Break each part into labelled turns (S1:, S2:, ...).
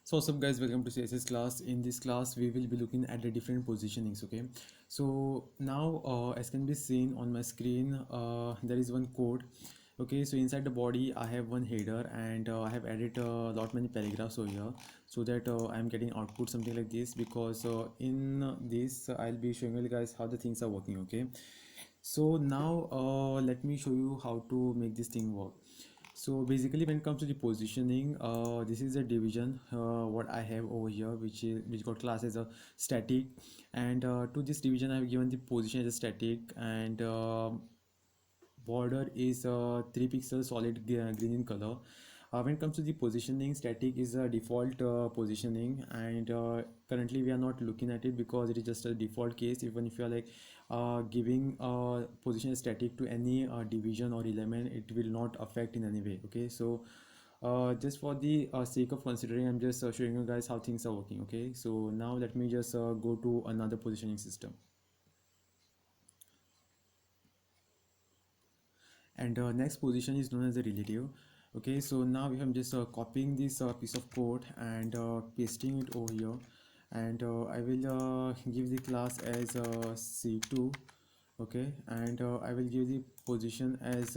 S1: So what's up guys, welcome to Css class. In this class we will be looking at the different positionings. Okay, so now as can be seen on my screen, there is one code. Okay, so inside the body I have one header, and I have added a lot many paragraphs over here, so that I am getting output something like this, because in this I'll be showing you guys how the things are working. Okay, so now let me show you how to make this thing work. So basically when it comes to the positioning, this is a division what I have over here, which got class as a static, and to this division I have given the position as a static, and border is 3 pixels solid green in color. When it comes to the positioning, static is a default positioning, and currently we are not looking at it because it is just a default case. Even if you are like giving position static to any division or element, it will not affect in any way. Okay, so just for the sake of considering, I'm just showing you guys how things are working. Okay, so now let me just go to another positioning system. And next position is known as a relative. Okay, so now I'm just copying this piece of code and pasting it over here, and I will give the class as c2. Okay, and I will give the position as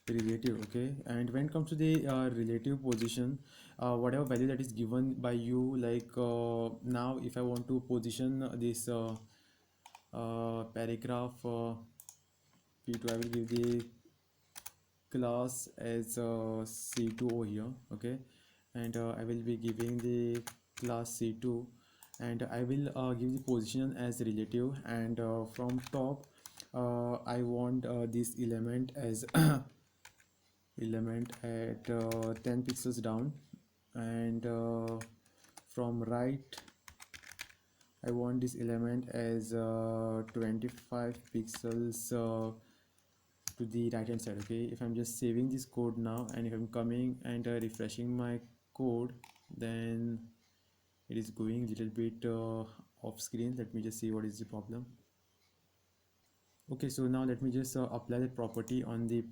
S1: relative. Okay, and when it comes to the relative position, whatever value that is given by you, like now if I want to position this paragraph p2, I will give the class as c2 over here. Okay, and I will be giving the class c2, and I will give the position as relative, and from top I want this element as element at 10 pixels down, and from right I want this element as 25 pixels to the right hand side. Okay, if I'm just saving this code now, and if I'm coming and refreshing my code, then it is going a little bit off screen. Let me just see what is the problem. Okay, so now let me just apply the property on the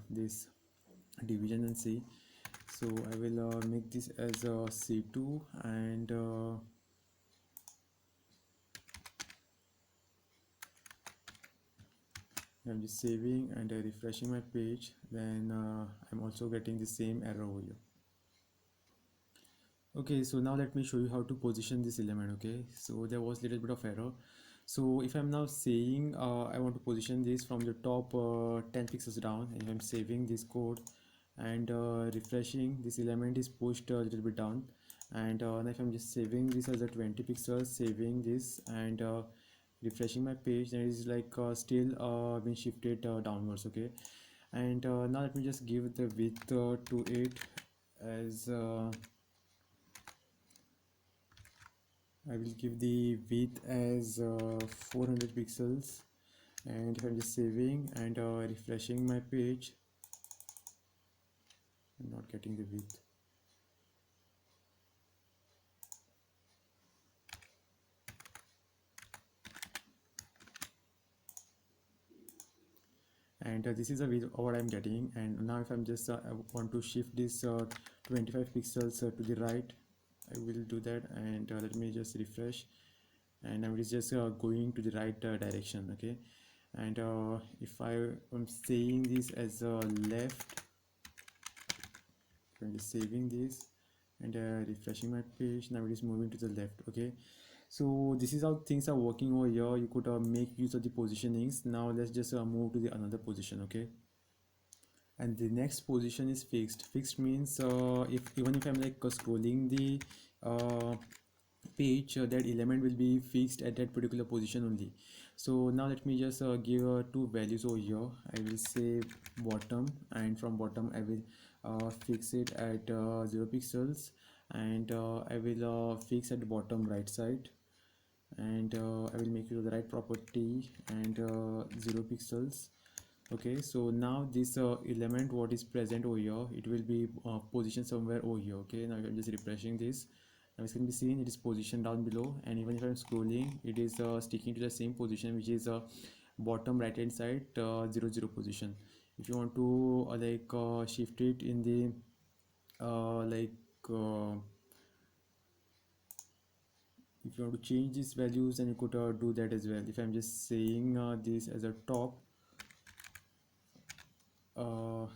S1: this division and see. So I will make this as a c2, and I'm just saving and refreshing my page. Then I'm also getting the same error over here. Okay, so now let me show you how to position this element. Okay, so there was a little bit of error. So if I'm now saying I want to position this from the top 10 pixels down, and if I'm saving this code and refreshing, this element is pushed a little bit down, and now if I'm just saving this as a 20 pixels, saving this and refreshing my page, then it is like still being shifted downwards. Okay, and now let me just give the width to it as I will give the width as 400 pixels, and if I'm just saving and refreshing my page, I'm not getting the width. And this is a width what I'm getting. And now if I'm just I want to shift this 25 pixels to the right, I will do that, and let me just refresh, and I'm just going to the right direction. Okay, and if I am saying this as left, I'm just saving this and refreshing my page, now it is moving to the left. Okay, so this is how things are working over here. You could make use of the positionings. Now let's just move to the another position. Okay, and the next position is fixed means if even if I'm like scrolling the uh, page, that element will be fixed at that particular position only. So now let me just give two values over here. I will say bottom, and from bottom I will fix it at 0 pixels, and I will fix at the bottom right side, and I will make it the right property, and 0 pixels. Okay, so now this element what is present over here, it will be positioned somewhere over here. Okay, now I'm just refreshing this. Now it can be seen it is positioned down below, and even if I'm scrolling, it is sticking to the same position, which is bottom right hand side 0 0 position. If you want to shift it in the like uh, if you want to change these values, then you could do that as well. If I'm just saying this as a uh,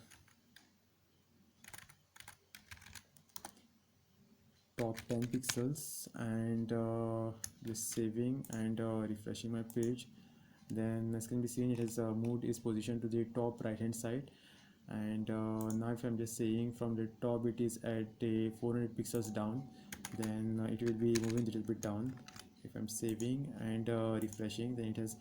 S1: top 10 pixels, and just saving and refreshing my page, then as can be seen, it has moved its position to the top right hand side. And now if I'm just saying from the top it is at a 400 pixels down, then it will be moving a little bit down. If I'm saving and refreshing, then it has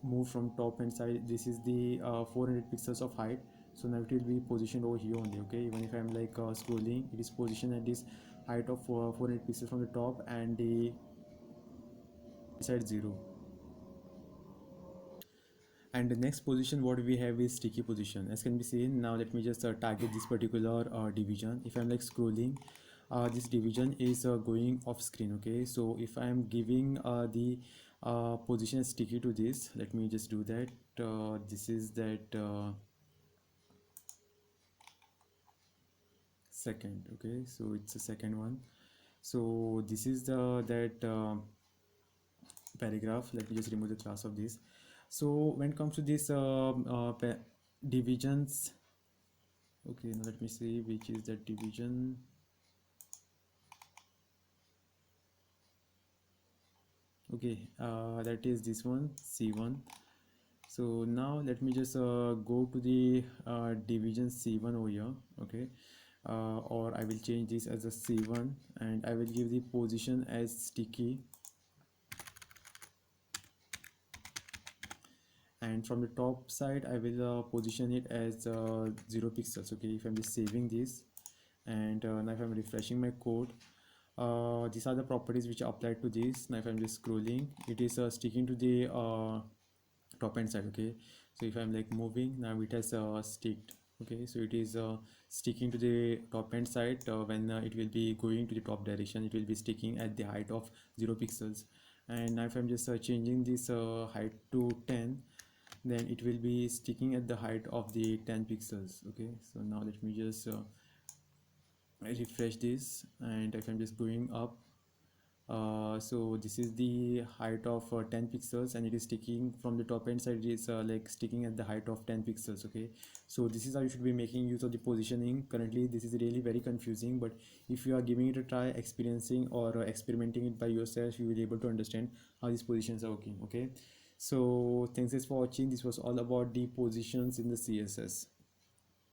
S1: moved from top hand side. This is the 400 pixels of height, so now it will be positioned over here only. Okay, even if I'm like scrolling, it is positioned at this height of 400 pixels from the top, and the side 0. And the next position what we have is sticky position, as can be seen. Now let me just target this particular division. If I'm like scrolling, this division is going off screen. Okay, so if I'm giving the position sticky to this, let me just do that. This is that second. Okay, so it's the second one. So this is the that paragraph. Let me just remove the class of this. So when it comes to this divisions, okay, now let me see which is that division. Okay, that is this one, C1. So now let me just go to the division C1 over here. Okay, or I will change this as a C1, and I will give the position as sticky, and from the top side I will position it as 0 pixels. Okay, if I'm just saving this, and now if I'm refreshing my code, these are the properties which are applied to this. Now if I'm just scrolling, it is sticking to the top hand side. Okay, so if I'm like moving, now it has sticked. Okay, so it is sticking to the top hand side. When it will be going to the top direction, it will be sticking at the height of 0 pixels. And now if I'm just changing this height to 10, then it will be sticking at the height of the 10 pixels. Okay, so now let me just refresh this, and if I'm just going up, so this is the height of 10 pixels, and it is sticking from the top end side. It is like sticking at the height of 10 pixels. Okay, so this is how you should be making use of the positioning. Currently this is really very confusing, but if you are giving it a try, experiencing or experimenting it by yourself, you will be able to understand how these positions are working. Okay, so thanks for watching. This was all about the positions in the CSS.